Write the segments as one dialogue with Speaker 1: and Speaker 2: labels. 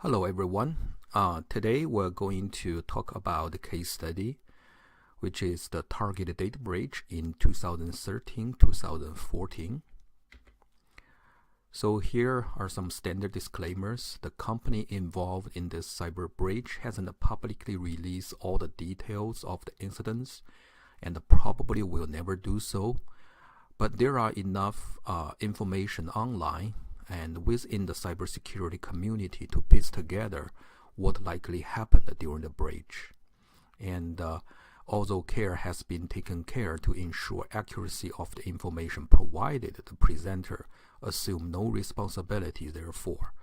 Speaker 1: Hello everyone. Today we're going to talk about the case study, which is the targeted data breach in 2013-2014. So here are some standard disclaimers. The company involved in this cyber breach hasn't publicly released all the details of the incidents and probably will never do so. But there are enough information online and within the cybersecurity community to piece together what likely happened during the breach. And although care has been taken care to ensure accuracy of the information provided, the presenter assumed no responsibility. Therefore,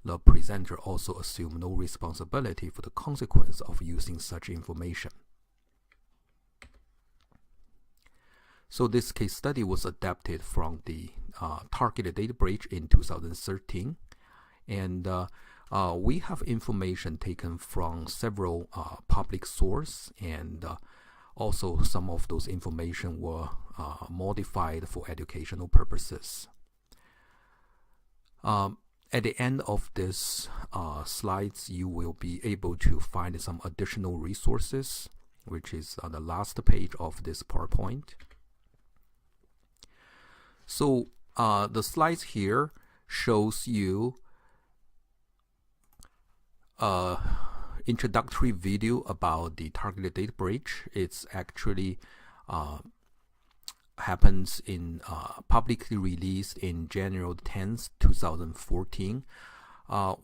Speaker 1: the presenter also assumed no responsibility for the consequence of using such information. So this case study was adapted from the targeted data breach in 2013, and we have information taken from several public sources, and also some of those information were modified for educational purposes. At the end of this slides, you will be able to find some additional resources, which is on the last page of this PowerPoint. So the slides here shows you introductory video about the targeted data breach. It's actually happens in publicly released in January 10th, 2014.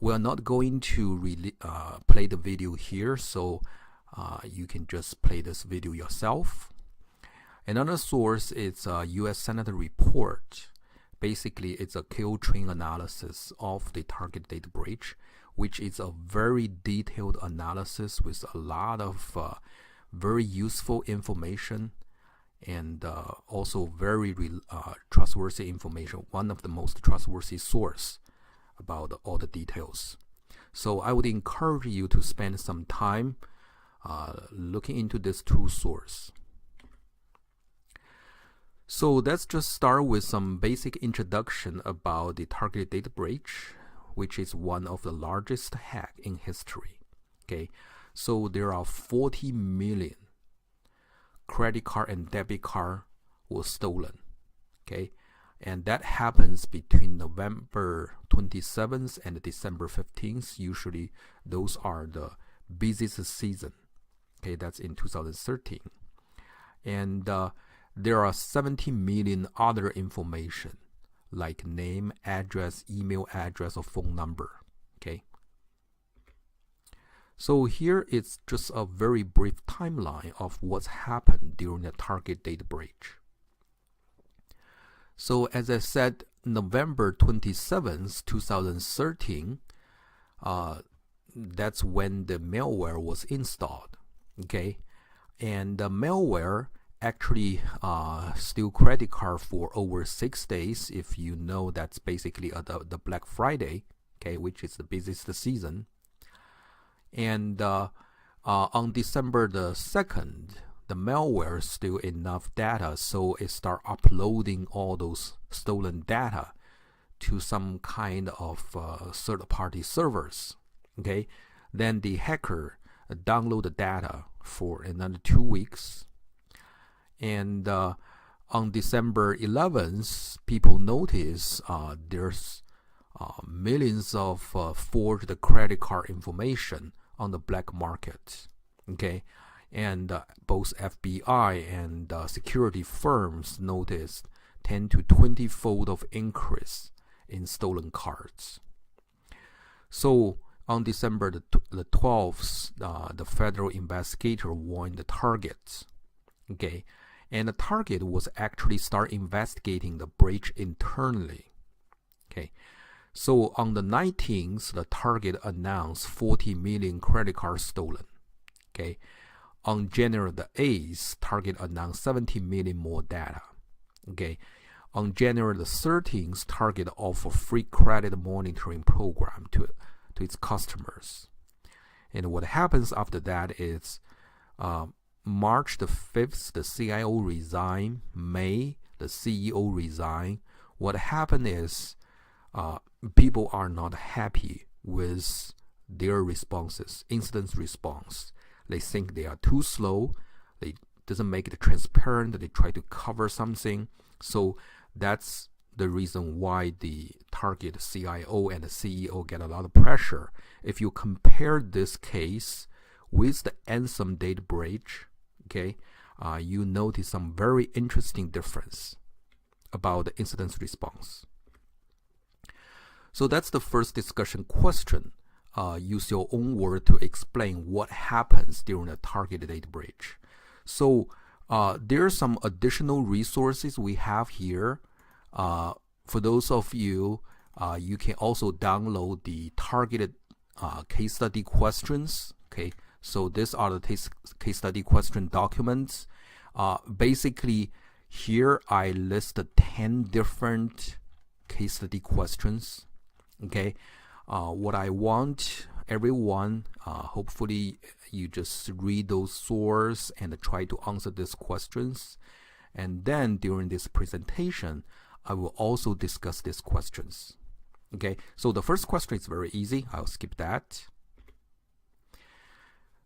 Speaker 1: We're not going to play the video here, so you can just play this video yourself. Another source is a U.S. Senate report. Basically, it's a kill train analysis of the target data breach, which is a very detailed analysis with a lot of very useful information and also very trustworthy information, one of the most trustworthy source about all the details. So I would encourage you to spend some time looking into this two sources. So let's just start with some basic introduction about the targeted data breach, which is one of the largest hack in history. Okay, so there are 40 million credit card and debit card was stolen. Okay, and that happens between November 27th and December 15th. Usually those are the busiest season. Okay, that's in 2013. And there are 70 million other information like name, address, email address, or phone number. Okay. So here it's just a very brief timeline of what's happened during the target data breach. So as I said, November 27th, 2013, that's when the malware was installed. Okay. And the malware actually steal credit card for over 6 days. If you know, that's basically the Black Friday, okay, which is the busiest season. And on December the 2nd, the malware steal enough data, so it start uploading all those stolen data to some kind of third-party servers. Okay, then the hacker download the data for another 2 weeks. And on December 11th, people notice there's millions of forged credit card information on the black market. Okay, and both FBI and security firms noticed 10 to 20-fold of increase in stolen cards. So on December the 12th, the federal investigator warned the targets. Okay. And the target was actually start investigating the breach internally. Okay, so on the 19th, the target announced 40 million credit cards stolen. Okay, on January the 8th, target announced 70 million more data. Okay, on January the 13th, target offered free credit monitoring program to its customers. And what happens after that is March the 5th, the CIO resigned. May, the CEO resigned. What happened is people are not happy with their responses, incident response. They think they are too slow. They doesn't make it transparent. They try to cover something. So that's the reason why the target CIO and the CEO get a lot of pressure. If you compare this case with the Anthem data breach, okay, you notice some very interesting difference about the incident response. So that's the first discussion question. Use your own word to explain what happens during a target data breach. So there are some additional resources we have here. For those of you, you can also download the targeted case study questions. Okay, so these are the case study question documents. Basically, here I list 10 different case study questions. Okay, what I want everyone, hopefully you just read those sources and try to answer these questions. And then during this presentation, I will also discuss these questions. Okay, so the first question is very easy. I'll skip that.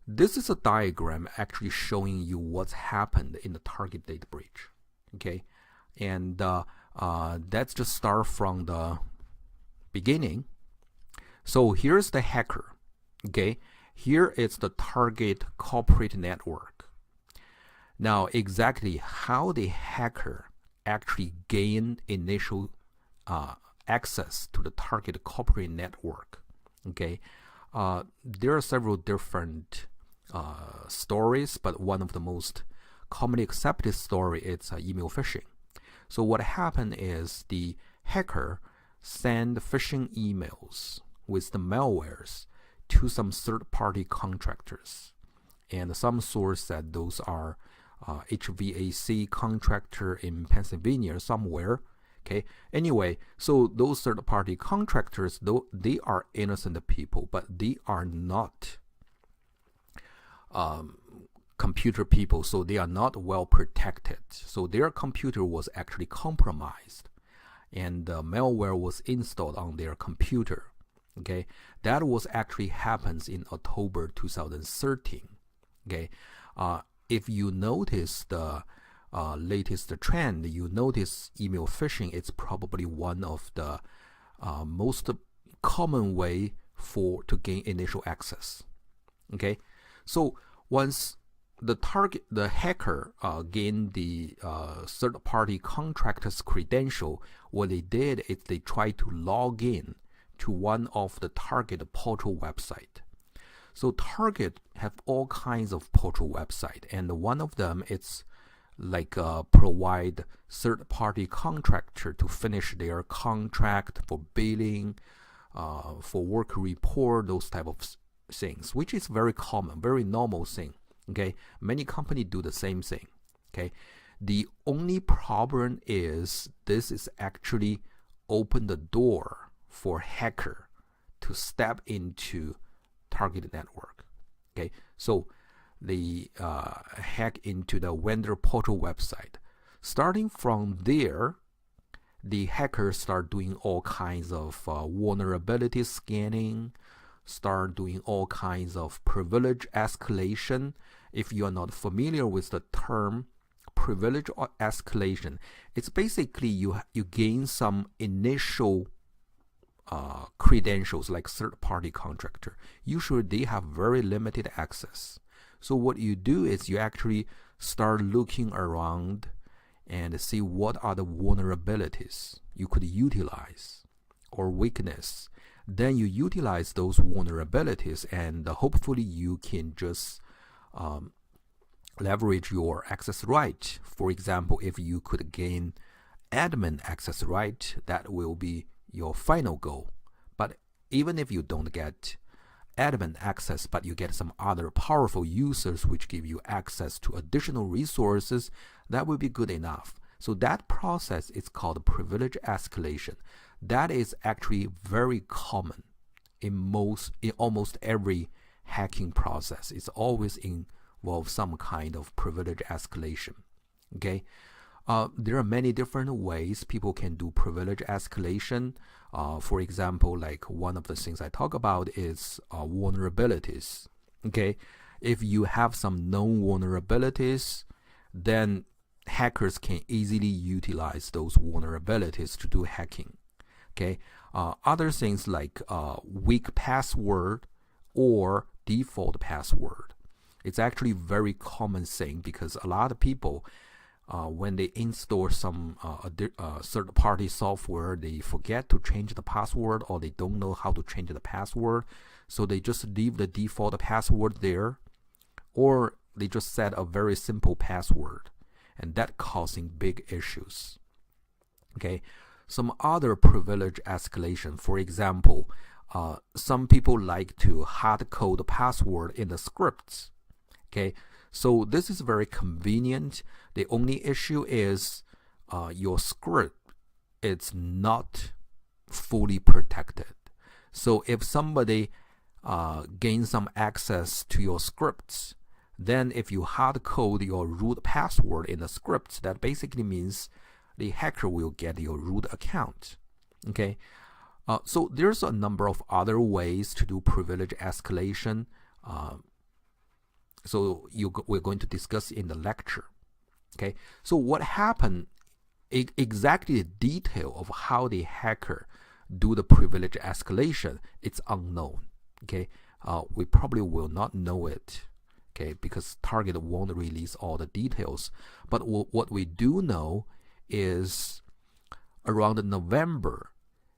Speaker 1: This is a diagram actually showing you what's happened in the target data breach. Okay, and let's just start from the beginning. So here's the hacker. Okay, here is the target corporate network. Now, exactly how the hacker actually gain initial access to the target corporate network. Okay, there are several different stories, but one of the most commonly accepted story is email phishing. So what happened is the hacker send phishing emails with the malwares to some third-party contractors, and some source said those are HVAC contractor in Pennsylvania somewhere. Okay, anyway, so those third-party contractors, though they are innocent people, but they are not computer people, so they are not well protected. So their computer was actually compromised, and malware was installed on their computer. Okay, that was actually happens in October 2013. Okay, if you notice the latest trend, you notice email phishing. It's probably one of the most common way to gain initial access. Okay, so once the hacker gained the third-party contractor's credential, what they did is they tried to log in to one of the target portal website. So Target have all kinds of portal website, and one of them is like provide third-party contractor to finish their contract for billing, for work report, those type of things, which is very common, very normal thing. Okay, many companies do the same thing. Okay, the only problem is this is actually open the door for hacker to step into targeted network. Okay, so they hack into the vendor portal website. Starting from there, the hackers start doing all kinds of vulnerability scanning, start doing all kinds of privilege escalation. If you are not familiar with the term privilege or escalation, it's basically you gain some initial credentials like third-party contractor. Usually they have very limited access. So what you do is you actually start looking around and see what are the vulnerabilities you could utilize or weakness. Then you utilize those vulnerabilities, and hopefully you can just leverage your access right. For example, if you could gain admin access right, that will be your final goal. But even if you don't get admin access, but you get some other powerful users which give you access to additional resources, that will be good enough. So that process is called privilege escalation. That is actually very common in almost every hacking process. It's always involves some kind of privilege escalation. Okay, There are many different ways people can do privilege escalation. For example, like one of the things I talk about is vulnerabilities. Okay, if you have some known vulnerabilities, then hackers can easily utilize those vulnerabilities to do hacking. Okay, other things like weak password or default password. It's actually a very common thing because a lot of people, when they install some third-party software, they forget to change the password or they don't know how to change the password. So they just leave the default password there, or they just set a very simple password, and that causing big issues. Okay, some other privilege escalation, for example, some people like to hard code the password in the scripts. Okay, so this is very convenient. The only issue is your script is not fully protected. So if somebody gains some access to your scripts, then if you hard code your root password in the scripts, that basically means the hacker will get your root account. Okay, so there's a number of other ways to do privilege escalation. So we're going to discuss in the lecture. Okay, so what happened, exactly the detail of how the hacker do the privilege escalation, it's unknown. Okay, we probably will not know it. Okay, because target won't release all the details. But what we do know is around November,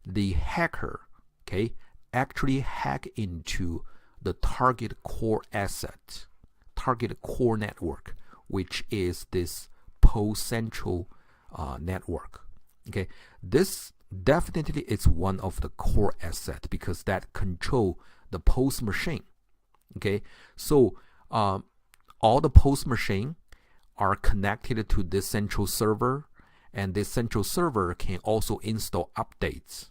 Speaker 1: the hacker, okay, actually hack into the target core asset, target core network, which is this POS Central network. Okay, this definitely is one of the core asset because that control the POS machine. Okay, so all the POS machine are connected to this central server, and this central server can also install updates.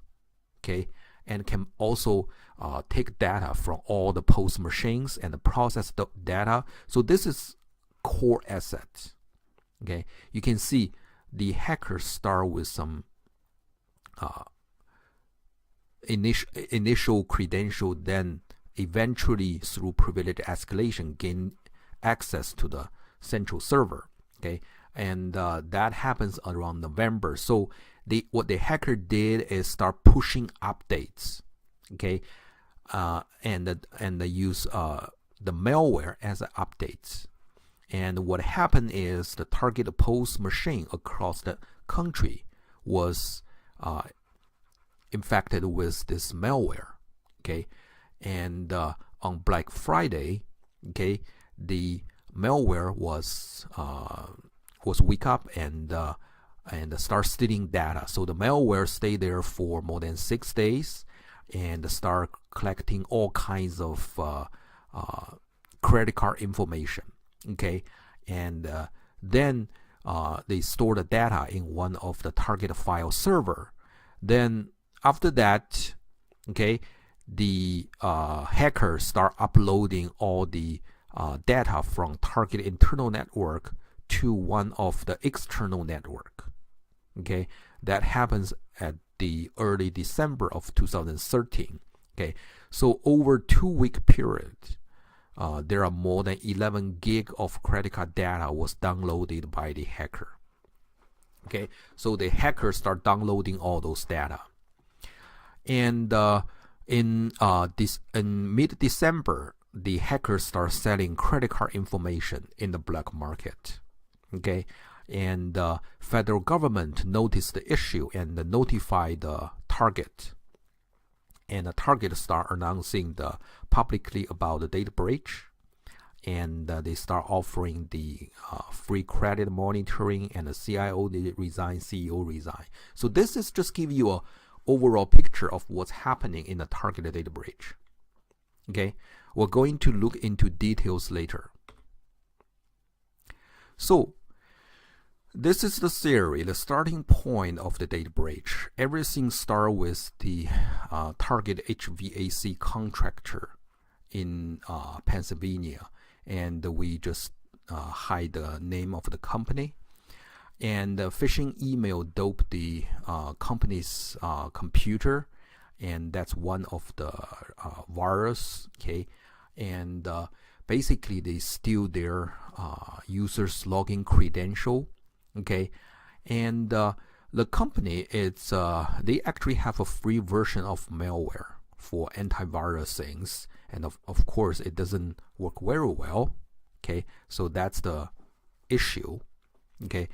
Speaker 1: Okay, and can also take data from all the POS machines and process the data. So this is core assets. Okay, you can see the hackers start with some initial credential, then eventually through privilege escalation gain access to the central server. Okay, and that happens around November. So what the hacker did is start pushing updates. Okay, and they use the malware as updates. And what happened is the target POS machine across the country was infected with this malware. Okay, and on Black Friday, okay, the malware was wake up and start stealing data. So the malware stayed there for more than 6 days and start collecting all kinds of credit card information. Okay, and then they store the data in one of the target file server. Then after that, okay, the hackers start uploading all the data from target internal network to one of the external network. Okay, that happens at the early December of 2013. Okay, so over 2-week period, there are more than 11 gig of credit card data was downloaded by the hacker. Okay, so the hackers start downloading all those data, and in mid-December, the hackers start selling credit card information in the black market. Okay, and federal government noticed the issue and notified the target. And the target start announcing publicly about the data breach, and they start offering the free credit monitoring, and the CIO resign, CEO resign. So this is just give you a overall picture of what's happening in the targeted data breach. Okay, we're going to look into details later. So this is the theory, the starting point of the data breach. Everything starts with the target HVAC contractor in Pennsylvania, and we just hide the name of the company. and phishing email dope the company's computer, and that's one of the virus. Okay, and basically they steal their users' login credential. Okay, and the company it's they actually have a free version of malware for antivirus things, and of course it doesn't work very well. Okay, so that's the issue. Okay,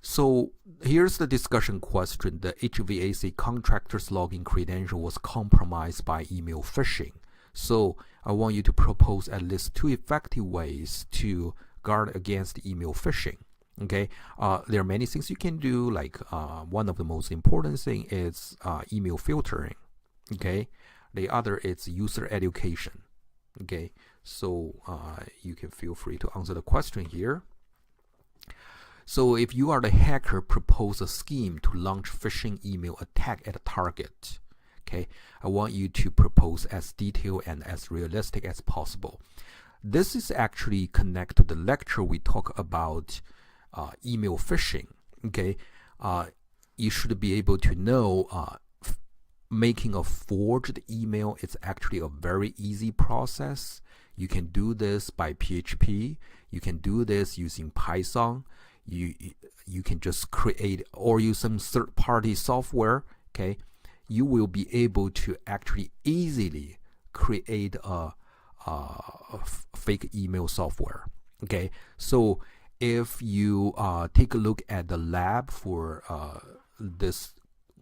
Speaker 1: so here's the discussion question. The HVAC contractor's login credential was compromised by email phishing. So I want you to propose at least 2 effective ways to guard against email phishing. Okay, there are many things you can do, like one of the most important thing is email filtering. Okay, the other is user education. Okay, so you can feel free to answer the question here. So if you are the hacker, propose a scheme to launch phishing email attack at a target. Okay, I want you to propose as detailed and as realistic as possible. This is actually connected to the lecture we talk about email phishing. Okay, you should be able to know making a forged email is actually a very easy process. You can do this by PHP. You can do this using Python. You can just create or use some third-party software. Okay, you will be able to actually easily create a fake email software. Okay, so if you take a look at the lab for this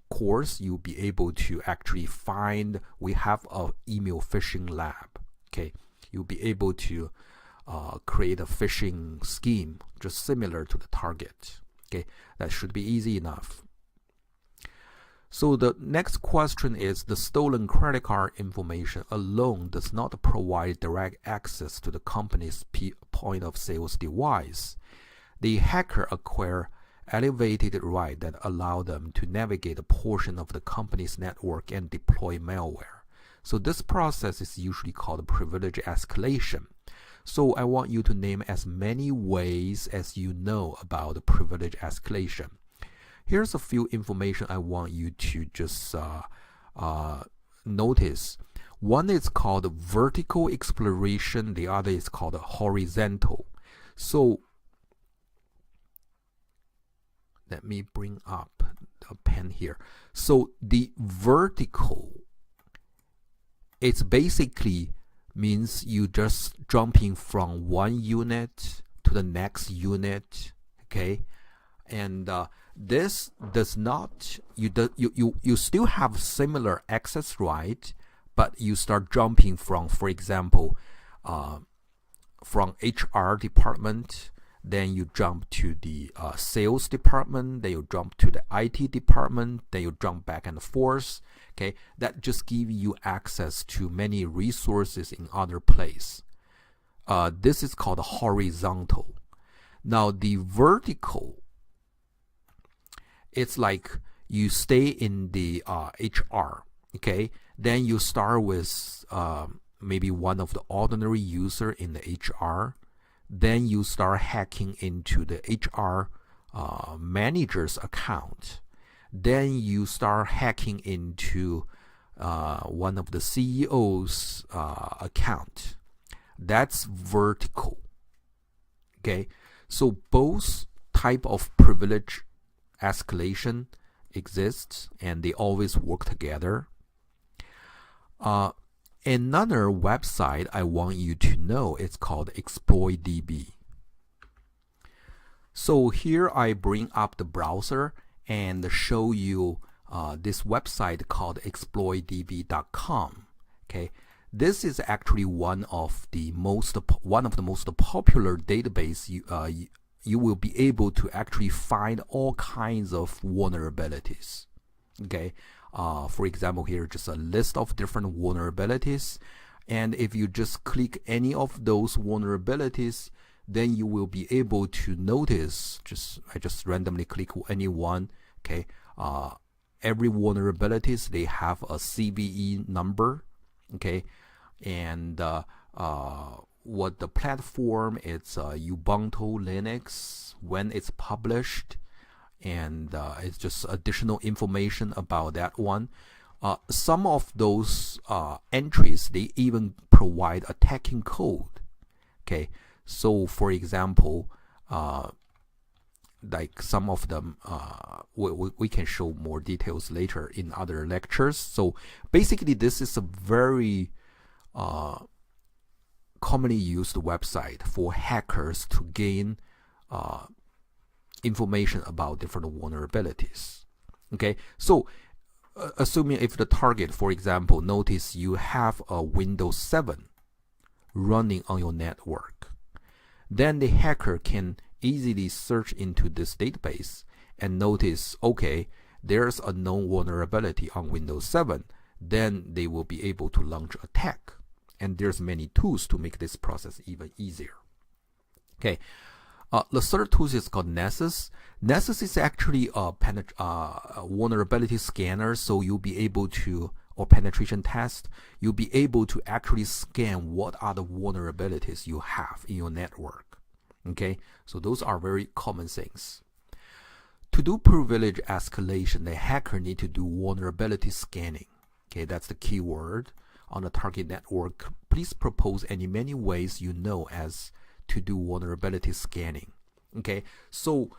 Speaker 1: course, you'll be able to actually find we have an email phishing lab. Okay, you'll be able to create a phishing scheme just similar to the target. Okay, that should be easy enough. So the next question is, the stolen credit card information alone does not provide direct access to the company's point of sales device. The hacker acquire elevated right that allow them to navigate a portion of the company's network and deploy malware. So this process is usually called privilege escalation. So I want you to name as many ways as you know about the privilege escalation. Here's a few information I want you to just notice. One is called vertical exploration. The other is called horizontal. So let me bring up the pen here. So the vertical, it's basically means you just jumping from one unit to the next unit. Okay, and this does not, you still have similar access right, but you start jumping from, for example, from HR department, then you jump to the sales department, then you jump to the IT department, then you jump back and forth. Okay, that just gives you access to many resources in other place. This is called horizontal. Now the vertical, it's like you stay in the HR. Okay, then you start with maybe one of the ordinary user in the HR. Then you start hacking into the HR manager's account. Then you start hacking into one of the CEO's account. That's vertical. Okay, so both type of privilege escalation exists, and they always work together. Another website I want you to know is called ExploitDB. So here I bring up the browser and show you this website called exploitdb.com. Okay, this is actually one of the most popular database. You will be able to actually find all kinds of vulnerabilities. Okay, for example, here just a list of different vulnerabilities, and if you just click any of those vulnerabilities, then you will be able to notice, I just randomly click any one. Okay, every vulnerabilities, they have a CVE number. Okay, and what the platform, it's Ubuntu Linux, when it's published, and it's just additional information about that one. Some of those entries, they even provide attacking code. Okay, so for example, like some of them, we can show more details later in other lectures. So basically, this is a very commonly used website for hackers to gain information about different vulnerabilities. Okay, so assuming if the target, for example, notice you have a Windows 7 running on your network, then the hacker can easily search into this database and notice, okay, there's a known vulnerability on Windows 7. Then they will be able to launch an attack. And there's many tools to make this process even easier. Okay, the third tool is called Nessus. Nessus is actually a vulnerability scanner, so you'll be able to, or penetration test, you'll be able to actually scan what are the vulnerabilities you have in your network. Okay, so those are very common things. To do privilege escalation, the hacker need to do vulnerability scanning. Okay, that's the key word on the target network. Please propose many ways you know as to do vulnerability scanning. Okay, so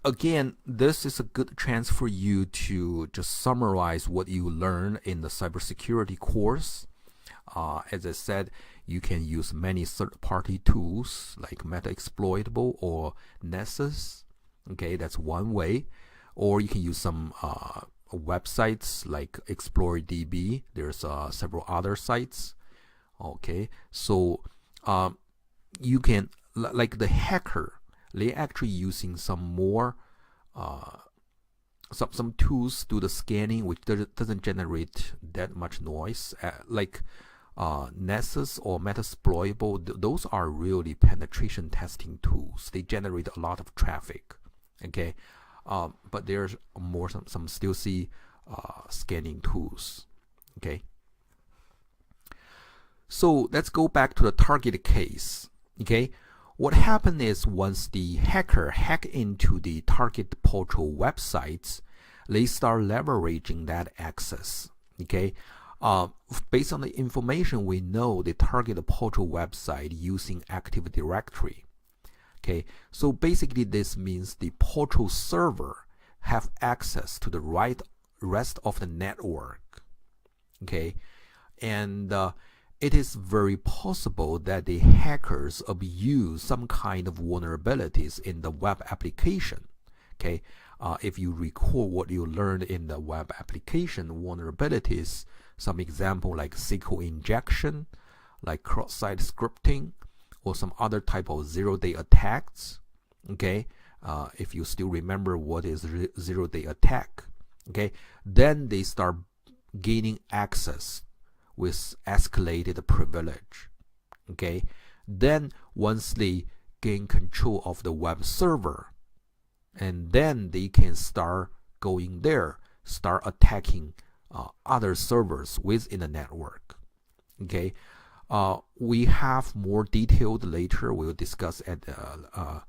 Speaker 1: again, this is a good chance for you to just summarize what you learned in the cybersecurity course. As I said, you can use many third-party tools like Metaexploitable or Nessus. Okay, that's one way. Or you can use some websites like ExploreDB. There's several other sites. Okay, so you can, like the hacker, they're actually using some more some tools to do the scanning, which doesn't generate that much noise, like Nessus or Metaexploitable. Those are really penetration testing tools. They generate a lot of traffic. Okay, but there's more some still see scanning tools. Okay, so let's go back to the target case. Okay, what happened is once the hacker hack into the target portal websites, they start leveraging that access. Okay, based on the information we know, the target portal website using Active Directory. Okay, so basically this means the portal server have access to the rest of the network. Okay, and it is very possible that the hackers abuse some kind of vulnerabilities in the web application. Okay, if you recall what you learned in the web application vulnerabilities, some example like SQL injection, like cross-site scripting, or some other type of zero-day attacks. Okay, if you still remember what is zero-day attack, okay, then they start gaining access with escalated privilege. Okay, then once they gain control of the web server, and then they can start going there, start attacking other servers within the network. Okay, we have more detailed later. We'll discuss at the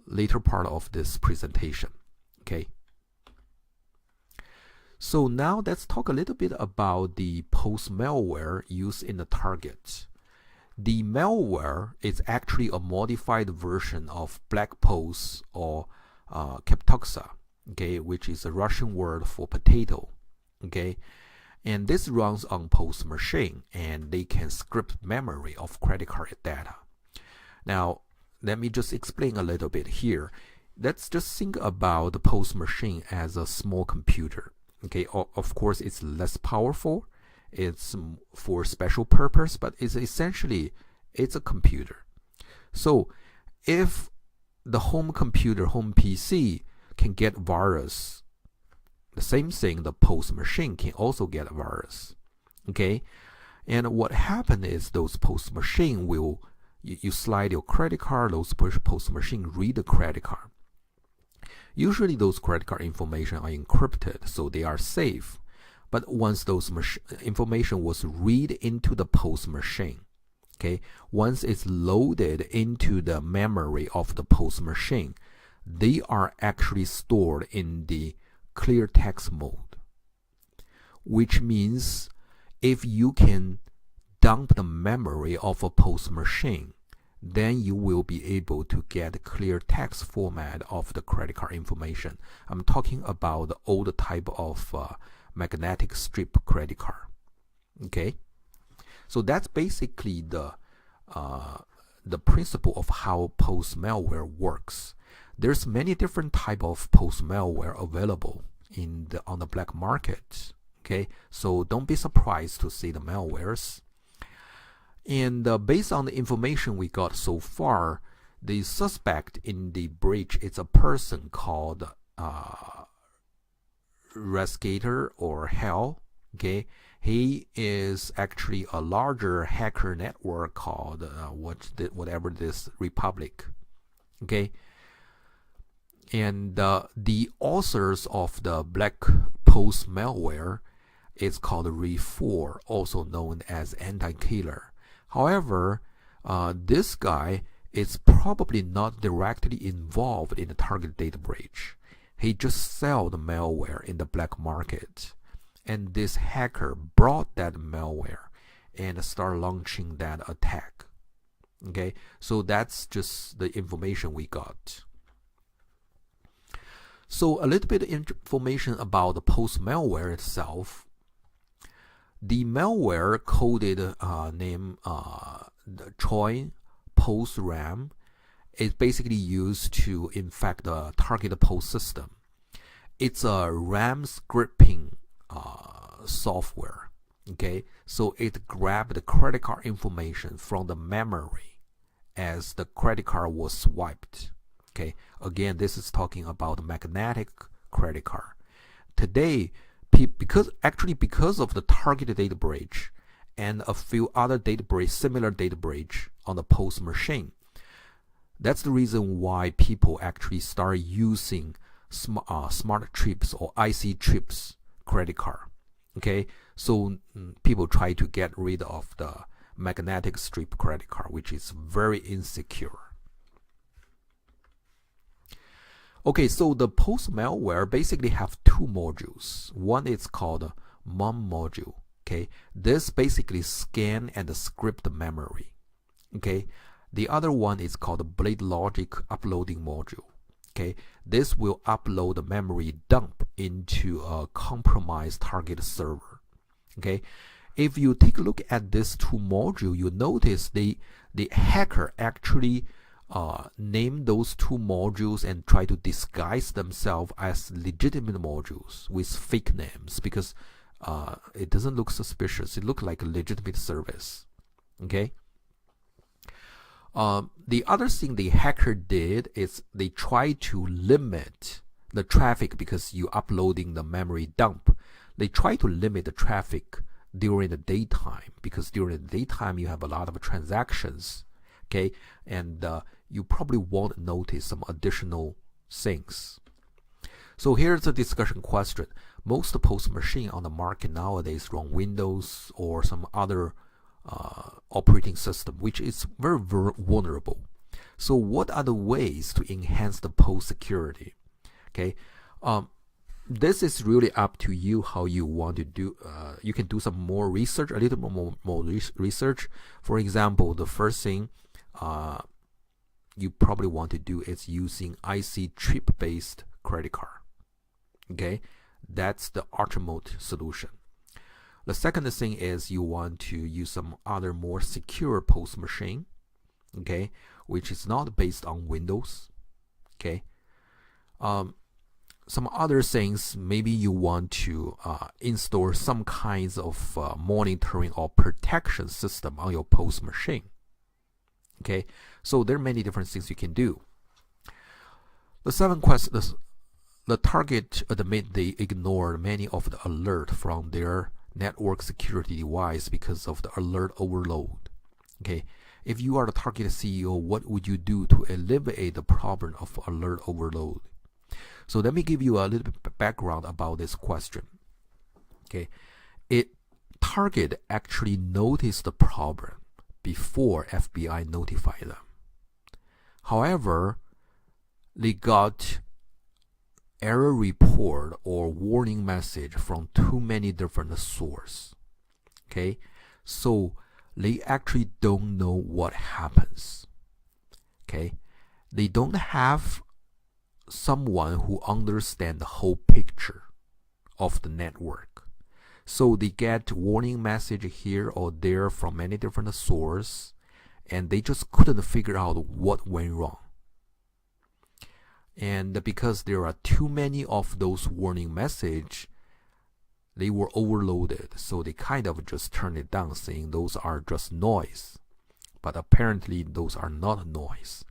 Speaker 1: later part of this presentation. Okay. So now let's talk a little bit about the POS malware used in the target. The malware is actually a modified version of Black POS or Kaptoksa, okay, which is a Russian word for potato. Okay, and this runs on POS machine, and they can script memory of credit card data. Now, let me just explain a little bit here. Let's just think about the POS machine as a small computer. Okay, of course, it's less powerful. It's for special purpose, but it's a computer. So if the home computer, home PC can get virus, the same thing, the POS machine can also get a virus. Okay, and what happened is those POS machine will, you slide your credit card, those POS machine read the credit card. Usually those credit card information are encrypted, so they are safe. But once those information was read into the POS machine, Okay, once it's loaded into the memory of the POS machine, they are actually stored in the clear text mode, which means if you can dump the memory of a POS machine, then you will be able to get the clear text format of the credit card information. I'm talking about the old type of magnetic strip credit card. Okay, so that's basically the principle of how POS malware works. There's many different type of POS malware available on the black market. Okay, so don't be surprised to see the malwares. And based on the information we got so far, the suspect in the breach is a person called Rescator or Hell. Okay, he is actually a larger hacker network called whatever this Republic. Okay, and the authors of the black POS malware is called RE4, also known as anti-killer. However, this guy is probably not directly involved in the target data breach. He just sells the malware in the black market, and this hacker brought that malware and started launching that attack. Okay, so that's just the information we got. So a little bit of information about the POS malware itself. The malware coded name Troy POS RAM is basically used to infect the target POS system. It's a RAM scripting software. Okay, so it grabbed the credit card information from the memory as the credit card was swiped. Okay, again, this is talking about magnetic credit card. Today, because of the targeted data breach and a few other similar data breach on the POS machine, that's the reason why people actually start using smart chips or IC chips credit card. Okay, so people try to get rid of the magnetic strip credit card, which is very insecure. Okay, so the POS malware basically have two modules. One is called mom module. Okay, this basically scan and script the memory. Okay, the other one is called the blade logic uploading module. Okay, this will upload the memory dump into a compromised target server. Okay, if you take a look at these two modules, you notice the hacker actually name those two modules and try to disguise themselves as legitimate modules with fake names, because it doesn't look suspicious. It looks like a legitimate service. Okay. The other thing the hacker did is they tried to limit the traffic, because you uploading the memory dump. They try to limit the traffic during the daytime, because during the daytime you have a lot of transactions. Okay, and you probably won't notice some additional things. So here's a discussion question. Most POS machine on the market nowadays run Windows or some other operating system, which is very vulnerable. So what are the ways to enhance the POS security? Okay, this is really up to you how you want to do. You can do some more research, a little more research. For example, the first thing you probably want to do is using IC chip-based credit card. Okay, that's the ultimate solution. The second thing is you want to use some other more secure POS machine, okay, which is not based on Windows. Okay, some other things, maybe you want to install some kinds of monitoring or protection system on your POS machine. Okay, so there are many different things you can do. The seventh question, the target admit they ignore many of the alert from their network security device because of the alert overload. Okay, if you are the target CEO, what would you do to alleviate the problem of alert overload? So let me give you a little bit of background about this question. Okay, Target actually noticed the problem, before FBI notified them. However, they got error report or warning message from too many different sources. Okay, so they actually don't know what happens. Okay, they don't have someone who understands the whole picture of the network. So they get warning message here or there from many different sources, and they just couldn't figure out what went wrong. And because there are too many of those warning messages, they were overloaded. So they kind of just turned it down, saying those are just noise. But apparently those are not noise.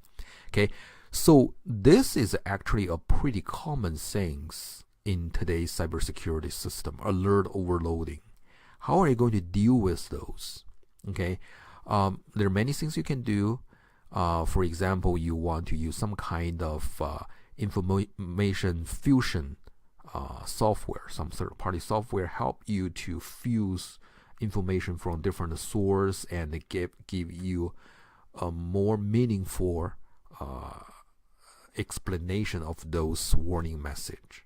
Speaker 1: Okay, so this is actually a pretty common thing in today's cybersecurity system, alert overloading. How are you going to deal with those? Okay, there are many things you can do. For example, you want to use some kind of information fusion software, some third-party software help you to fuse information from different sources and give you a more meaningful explanation of those warning message.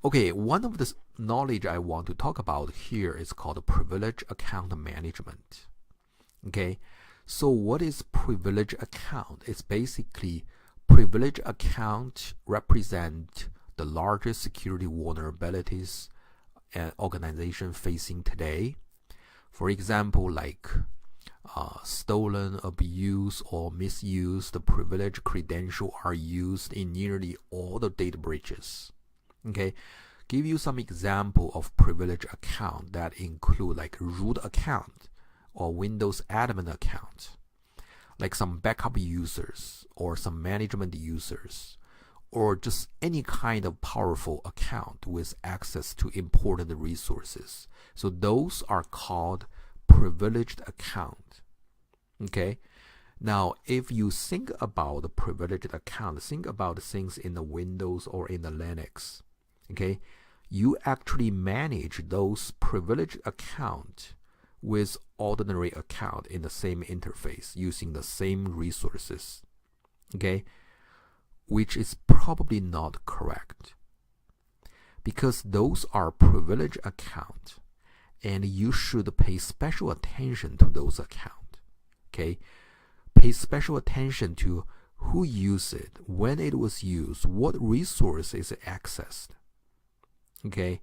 Speaker 1: Okay, one of the knowledge I want to talk about here is called privilege account management. Okay, so what is privilege account? It's basically privilege account represent the largest security vulnerabilities an organization facing today. For example, like stolen, abuse, or misuse, the privilege credential are used in nearly all the data breaches. Okay, give you some example of privilege account that include like root account or Windows admin account, like some backup users or some management users, or just any kind of powerful account with access to important resources. So those are called privileged account. Okay, now if you think about the privileged account, think about things in the Windows or in the Linux. Okay, you actually manage those privileged account with ordinary account in the same interface using the same resources. Okay, which is probably not correct, because those are privileged account and you should pay special attention to those accounts. Okay, pay special attention to who used it, when it was used, what resource is accessed. Okay,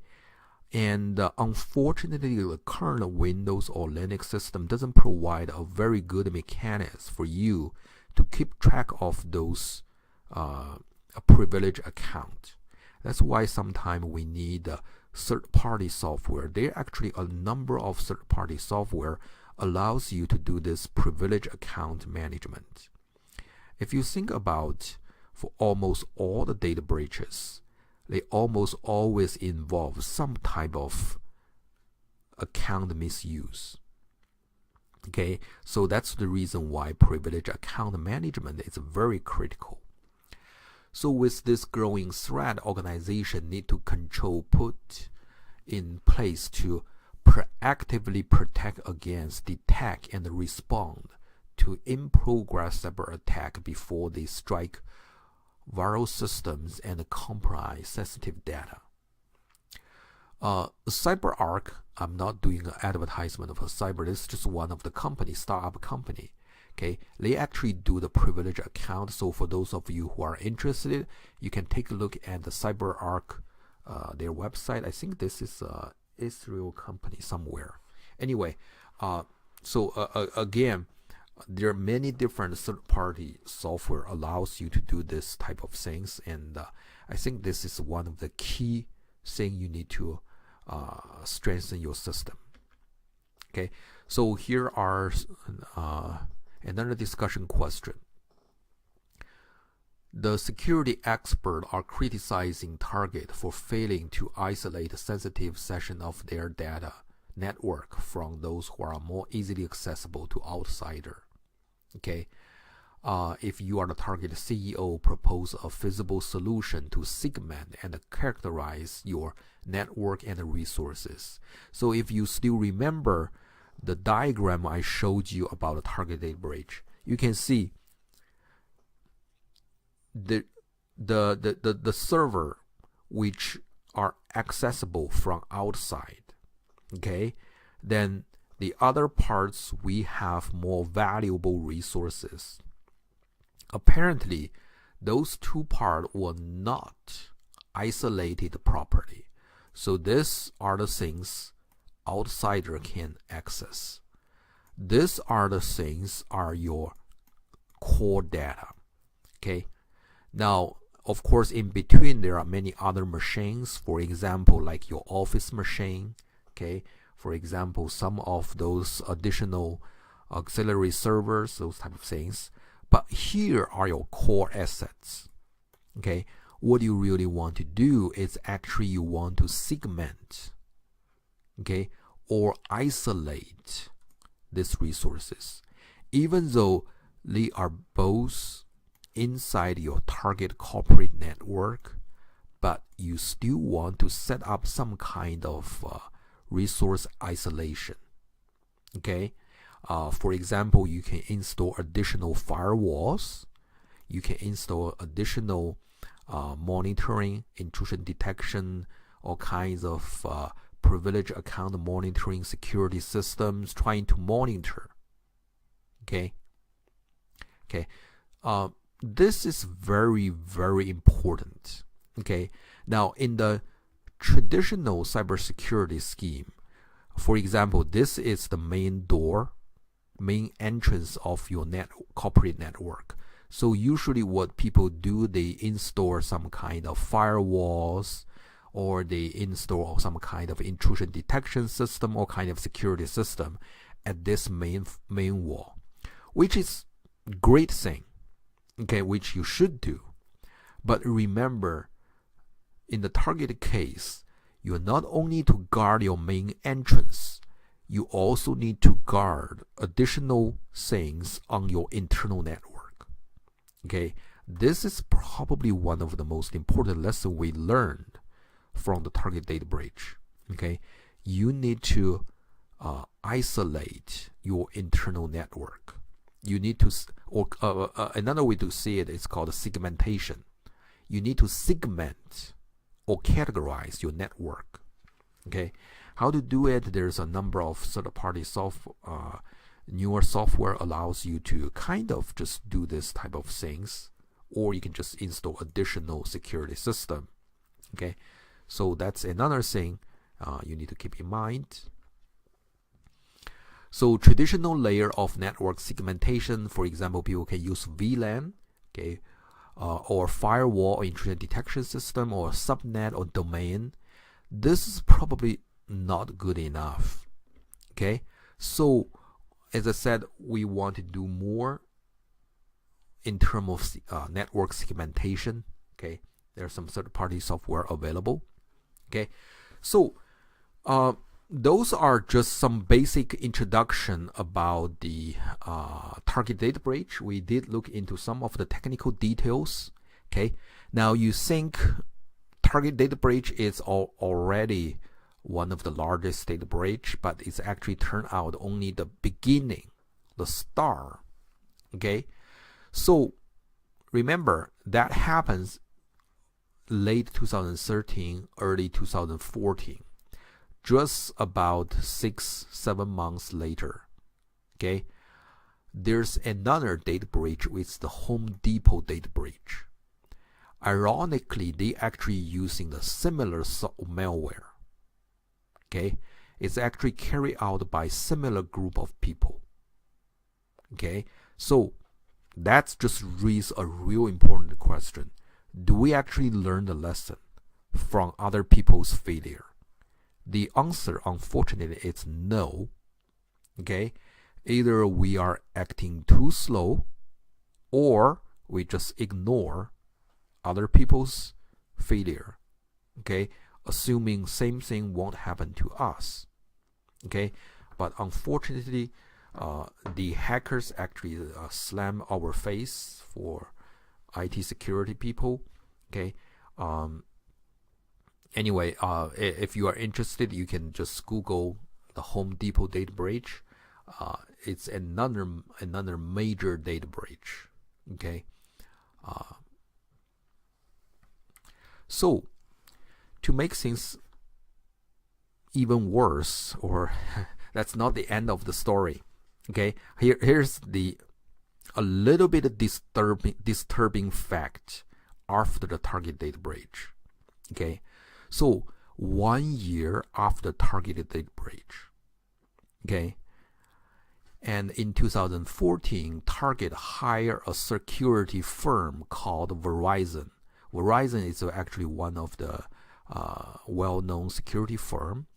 Speaker 1: and unfortunately the current Windows or Linux system doesn't provide a very good mechanism for you to keep track of those a privileged account. That's why sometimes we need third-party software. There are actually a number of third-party software allows you to do this privileged account management. If you think about, for almost all the data breaches, they almost always involve some type of account misuse. Okay, so that's the reason why privileged account management is very critical. So with this growing threat, organizations need to put in place to proactively protect against, detect, and respond to in-progress cyber attack before they strike viral systems and compromise sensitive data. CyberArk, I'm not doing an advertisement for cyber, this is just one of the companies, startup company. Okay, they actually do the privilege account. So for those of you who are interested, you can take a look at the CyberArk, their website. I think this is a Israel company somewhere. Anyway, again, there are many different third-party software allows you to do this type of things, and I think this is one of the key thing you need to strengthen your system. Okay, so here are another discussion question. The security experts are criticizing Target for failing to isolate a sensitive section of their data network from those who are more easily accessible to outsiders. Okay, if you are the target CEO, propose a feasible solution to segment and characterize your network and resources. So if you still remember the diagram I showed you about the target data breach, you can see the server which are accessible from outside. Okay, then the other parts we have more valuable resources. Apparently, those two parts were not isolated properly. So these are the things outsider can access. These are the things are your core data. Okay. Now, of course, in between there are many other machines. For example, like your office machine. Okay. For example, some of those additional auxiliary servers, those type of things. But here are your core assets. Okay, what you really want to do is actually you want to segment, okay, or isolate these resources, even though they are both inside your target corporate network, but you still want to set up some kind of resource isolation. Okay. For example, you can install additional firewalls. You can install additional monitoring, intrusion detection, all kinds of privilege account monitoring security systems trying to monitor. Okay. This is very, very important. Okay. Now, in the traditional cybersecurity scheme, for example, this is the main door, main entrance of your corporate network. So usually what people do, they install some kind of firewalls, or they install some kind of intrusion detection system or kind of security system at this main wall, which is great thing, okay, which you should do. But remember, in the targeted case, you not only to guard your main entrance, you also need to guard additional things on your internal network. Okay, this is probably one of the most important lessons we learned from the target data breach. Okay, you need to isolate your internal network. You need to, or another way to see it is called segmentation. You need to segment or categorize your network. Okay, how to do it? There's a number of third-party newer software allows you to kind of just do this type of things, or you can just install additional security system. Okay, so that's another thing you need to keep in mind. So traditional layer of network segmentation, for example, people can use VLAN, okay, or firewall or intrusion detection system, or subnet or domain. This is probably not good enough. Okay, so as I said, we want to do more in terms of network segmentation. Okay, there's some third-party software available. Okay, so those are just some basic introduction about the target data breach. We did look into some of the technical details. Okay, now you think target data breach is already one of the largest data breach, but it's actually turned out only the beginning, the start. Okay, so remember that happens late 2013, early 2014. Just about 6-7 months later, okay, there's another data breach with the Home Depot data breach. Ironically, they actually using the similar malware. Okay, it's actually carried out by similar group of people. Okay, so that's just raises a real important question. Do we actually learn the lesson from other people's failure? The answer, unfortunately, is no. Okay, either we are acting too slow, or we just ignore other people's failure. Okay, assuming same thing won't happen to us. Okay, but unfortunately, the hackers actually slam our face for IT security people. Okay. Anyway, if you are interested, you can just Google the Home Depot data breach. It's another major data breach. Okay. So to make things even worse, or that's not the end of the story. Okay, here's a little bit disturbing fact after the target data breach. Okay, so 1 year after targeted data breach. Okay, and in 2014, Target hired a security firm called Verizon. Verizon is actually one of the well-known security firm,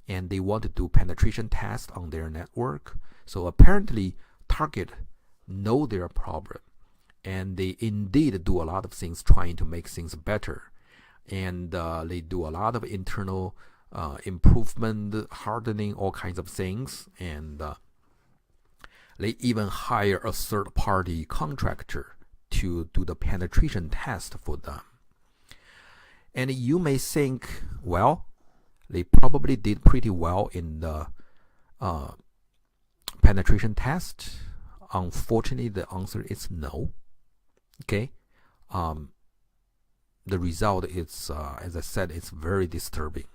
Speaker 1: and they want to do penetration tests on their network. So apparently Target know their problem, and they indeed do a lot of things trying to make things better, and they do a lot of internal improvement, hardening, all kinds of things, and they even hire a third-party contractor to do the penetration test for them. And you may think, well, they probably did pretty well in the penetration test. Unfortunately, the answer is no. Okay, the result is, as I said, it's very disturbing.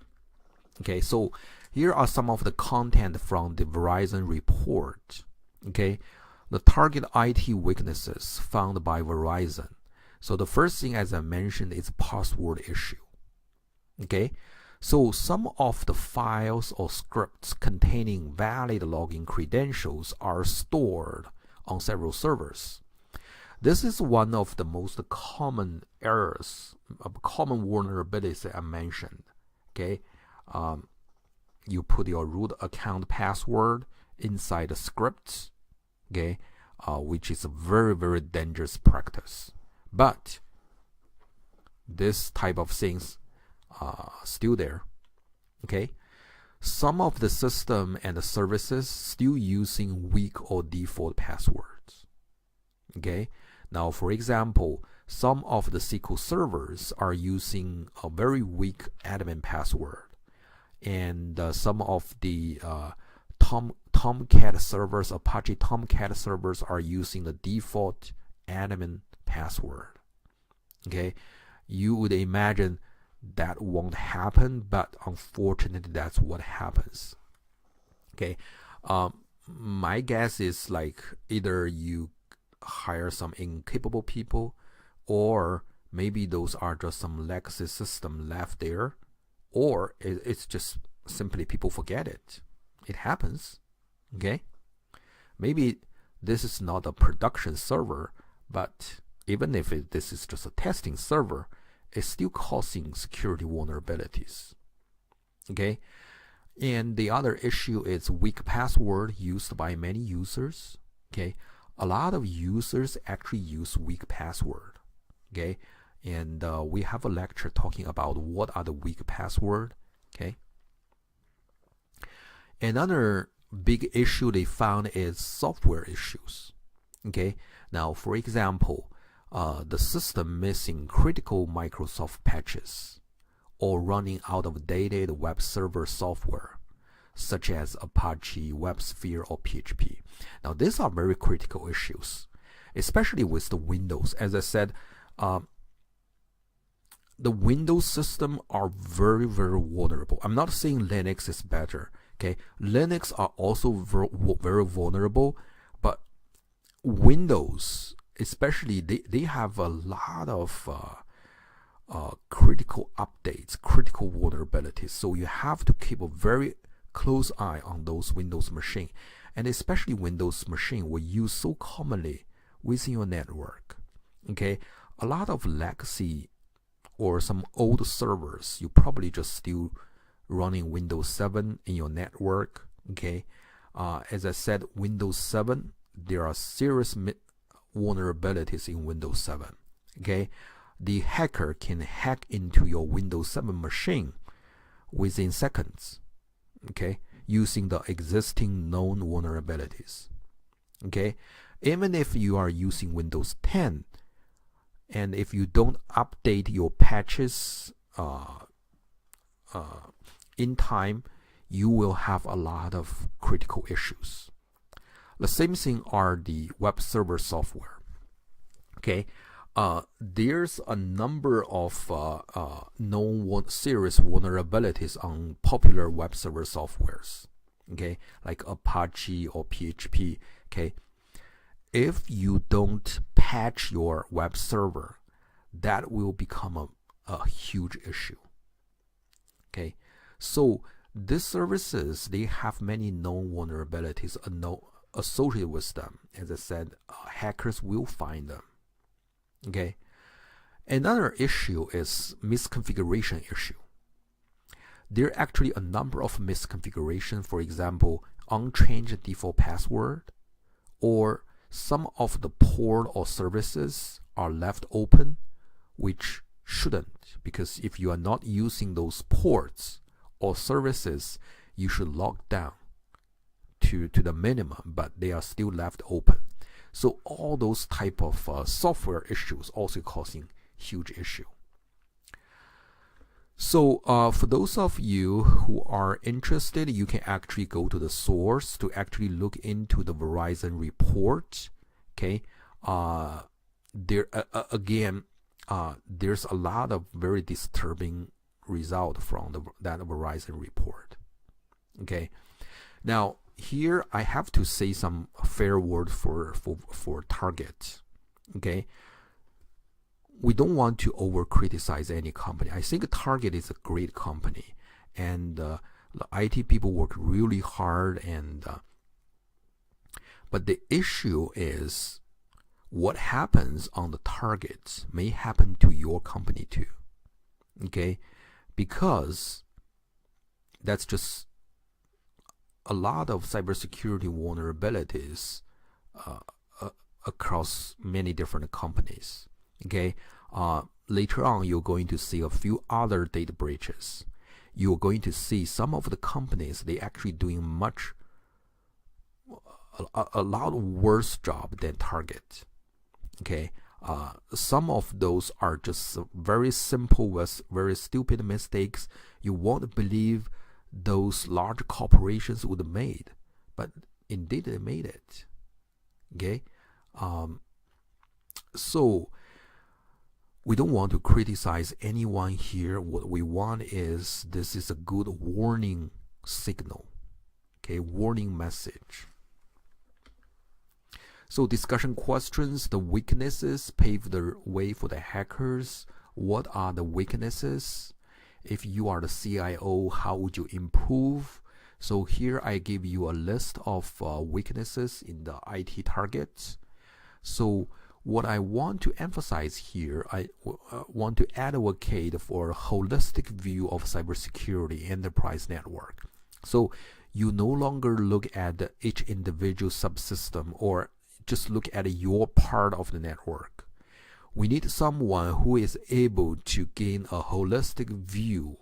Speaker 1: Okay, so here are some of the content from the Verizon report. Okay, the target IT weaknesses found by Verizon. So the first thing, as I mentioned, is password issue. Okay, so some of the files or scripts containing valid login credentials are stored on several servers. This is one of the most common errors, common vulnerabilities I mentioned. Okay, you put your root account password inside the script. Okay, which is a very, very dangerous practice. But this type of things still there. Okay, some of the system and the services still using weak or default passwords. Okay, now for example, some of the SQL servers are using a very weak admin password, and some of the Tomcat servers, Apache Tomcat servers, are using the default admin password. Okay, you would imagine that won't happen, but unfortunately that's what happens. Okay, my guess is like either you hire some incapable people, or maybe those are just some legacy system left there, or it's just simply people forget it. It happens. Okay, maybe this is not a production server, but even if this is just a testing server, it's still causing security vulnerabilities. Okay, and the other issue is weak password used by many users. Okay, a lot of users actually use weak password. Okay, and we have a lecture talking about what are the weak password. Okay, another big issue they found is software issues. Okay, now for example, the system missing critical Microsoft patches, or running out of dated web server software, such as Apache, WebSphere, or PHP. Now these are very critical issues, especially with the Windows. As I said, the Windows system are very, very vulnerable. I'm not saying Linux is better. Okay, Linux are also very vulnerable, but Windows, especially, they have a lot of critical updates, critical vulnerabilities. So you have to keep a very close eye on those Windows machine, and especially Windows machine we use so commonly within your network. Okay, a lot of legacy or some old servers, you probably just still running Windows 7 in your network. Okay, as I said, Windows 7, there are serious vulnerabilities in Windows 7. Okay, the hacker can hack into your Windows 7 machine within seconds. Okay, using the existing known vulnerabilities. Okay, even if you are using Windows 10, and if you don't update your patches in time, you will have a lot of critical issues. The same thing are the web server software. Okay, there's a number of known serious vulnerabilities on popular web server softwares. Okay, like Apache or PHP. Okay, if you don't patch your web server, that will become a huge issue. Okay, so these services, they have many known vulnerabilities associated with them. As I said, hackers will find them. Okay, another issue is misconfiguration issue. There are actually a number of misconfigurations. For example, unchanged default password, or some of the port or services are left open, which shouldn't, because if you are not using those ports or services, you should lock down to the minimum, but they are still left open. So all those type of software issues also causing huge issue. So for those of you who are interested, you can actually go to the source to actually look into the Verizon report. Okay, there's a lot of very disturbing result from that Verizon report. Okay, now here I have to say some fair word for Target. Okay, we don't want to over criticize any company. I think Target is a great company, and the IT people work really hard, and but the issue is what happens on the Target may happen to your company too. Okay, because that's just a lot of cybersecurity vulnerabilities across many different companies. Okay, later on you're going to see a few other data breaches. You're going to see some of the companies, they actually doing a lot worse job than Target. Okay, some of those are just very simple with very stupid mistakes. You won't believe those large corporations would have made, but indeed they made it. Okay, so we don't want to criticize anyone here. What we want is, this is a good warning signal. Okay, warning message. So discussion questions, the weaknesses pave the way for the hackers. What are the weaknesses? If you are the CIO, how would you improve? So here I give you a list of weaknesses in the IT targets. So what I want to emphasize here, I want to advocate for a holistic view of cybersecurity enterprise network. So you no longer look at each individual subsystem or just look at your part of the network. We need someone who is able to gain a holistic view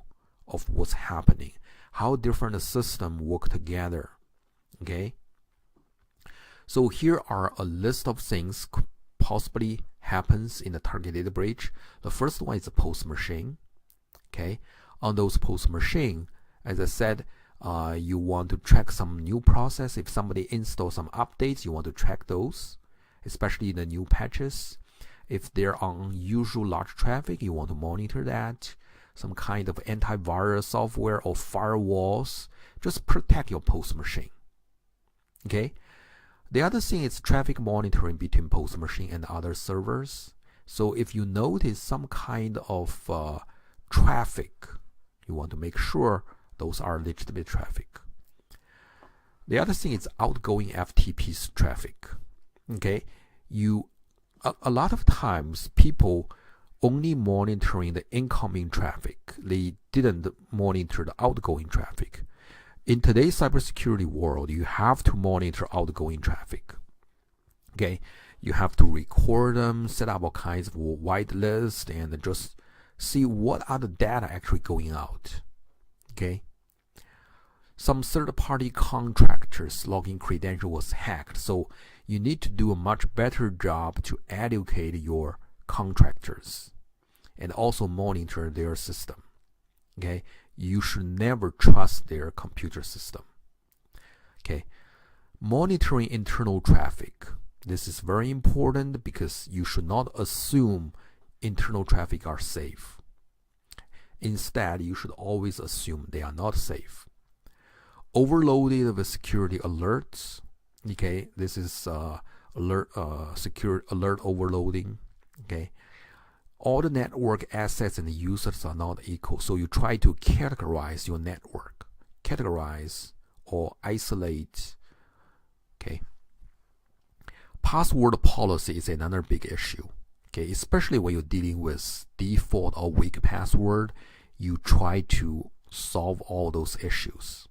Speaker 1: of what's happening, how different systems work together. Okay? So here are a list of things possibly happens in a targeted breach. The first one is a post machine. Okay? On those post machine, as I said, you want to track some new process. If somebody installs some updates, you want to track those, especially the new patches. If there are unusual large traffic, you want to monitor that. Some kind of antivirus software or firewalls, just protect your post machine. Okay? The other thing is traffic monitoring between post machine and other servers. So if you notice some kind of traffic, you want to make sure those are legitimate traffic. The other thing is outgoing FTP traffic. Okay, a lot of times people only monitoring the incoming traffic. They didn't monitor the outgoing traffic. In today's cybersecurity world, you have to monitor outgoing traffic. Okay, you have to record them, set up all kinds of whitelist, and just see what are the data actually going out. Okay. some third-party contractors' login credential was hacked. So you need to do a much better job to educate your contractors and also monitor their system. Okay, you should never trust their computer system. Okay, monitoring internal traffic. This is very important because you should not assume internal traffic are safe. Instead, you should always assume they are not safe. Overloaded with security alerts. Okay, this is secure alert overloading. Okay, all the network assets and the users are not equal, so you try to categorize your network, categorize or isolate. Okay, password policy is another big issue. Okay, especially when you're dealing with default or weak password, you try to solve all those issues.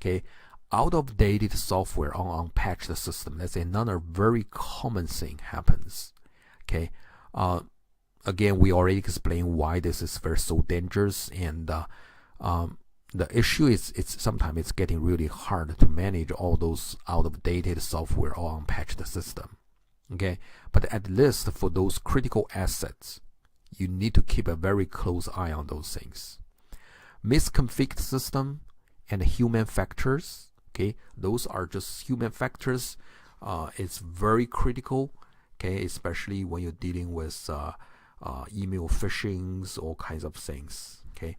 Speaker 1: Okay, out-of-dated software on unpatched system. That's another very common thing happens. Okay, again, we already explained why this is so dangerous, and the issue is sometimes it's getting really hard to manage all those out-of-dated software or unpatched system. Okay, but at least for those critical assets, you need to keep a very close eye on those things. Misconfigured system and human factors. Okay, those are just human factors. It's very critical. Okay, especially when you're dealing with email phishings, all kinds of things. Okay.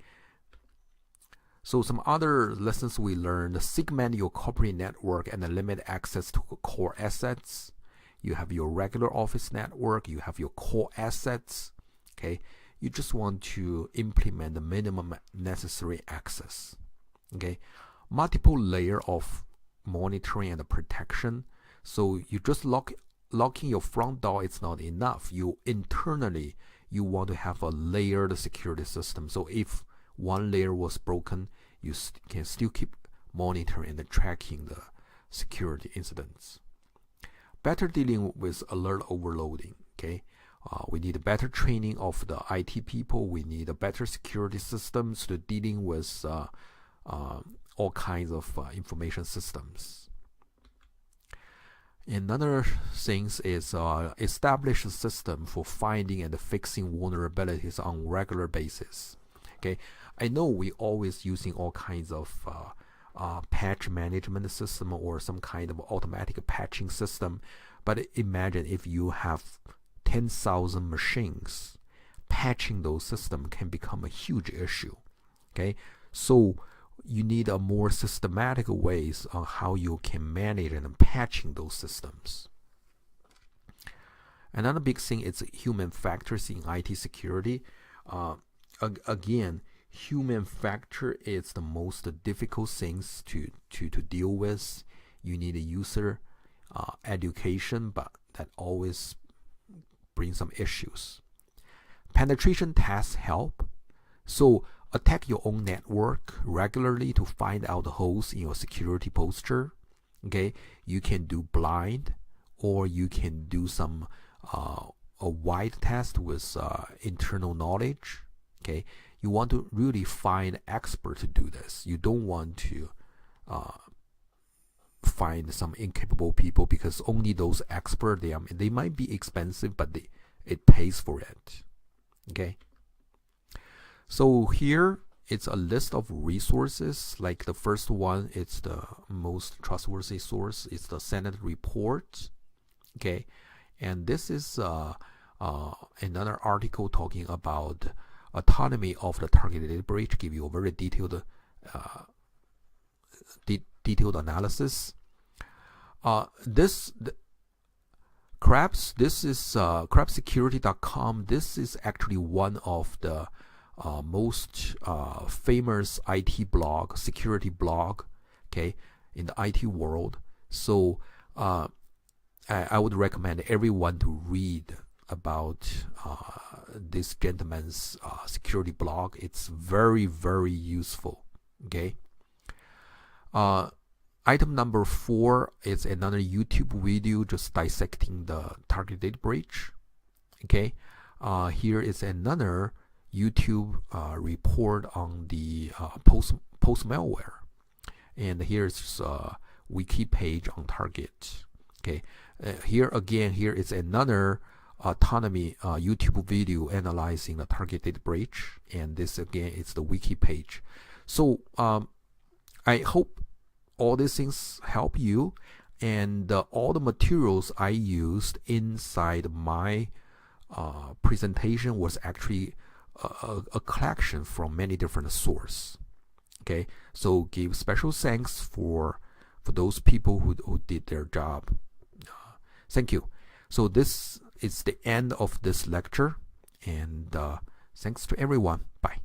Speaker 1: So some other lessons we learned: segment your corporate network and limit access to core assets. You have your regular office network, you have your core assets. Okay, you just want to implement the minimum necessary access. Okay, multiple layer of monitoring and protection. So you just locking your front door, it's not enough. You internally you want to have a layered security system. So if one layer was broken, you can still keep monitoring and tracking the security incidents. Better dealing with alert overloading. Okay, we need better training of the IT people. We need a better security systems to dealing with all kinds of information systems. Another thing is establish a system for finding and fixing vulnerabilities on regular basis. Okay, I know we always using all kinds of patch management system or some kind of automatic patching system, but imagine if you have 10,000 machines, patching those systems can become a huge issue. Okay, so you need a more systematic ways on how you can manage and patching those systems. Another big thing is human factors in IT security. Again, human factor is the most difficult things to deal with. You need a user education, but that always brings some issues. Penetration tests help. So attack your own network regularly to find out the holes in your security posture. Okay, you can do blind, or you can do some a wide test with internal knowledge. Okay, you want to really find expert to do this. You don't want to find some incapable people, because only those expert, they might be expensive, but it pays for it. Okay. So here it's a list of resources. Like the first one, it's the most trustworthy source. It's the Senate report. Okay, and this is another article talking about autonomy of the targeted breach. Give you a very detailed analysis. This is crapsecurity.com. This is actually one of the most famous IT blog, security blog, okay, in the IT world. So I would recommend everyone to read about this gentleman's security blog. It's very, very useful. Okay. Item number 4 is another YouTube video just dissecting the targeted breach. Okay. Here is another YouTube report on the POS Malware. And here's a wiki page on target. Okay, here is another autonomy YouTube video analyzing the targeted breach, and this again is the wiki page. So I hope all these things help you, and all the materials I used inside my presentation was actually a collection from many different sources. Okay, so give special thanks for those people who did their job. Thank you. So this is the end of this lecture, and thanks to everyone. Bye.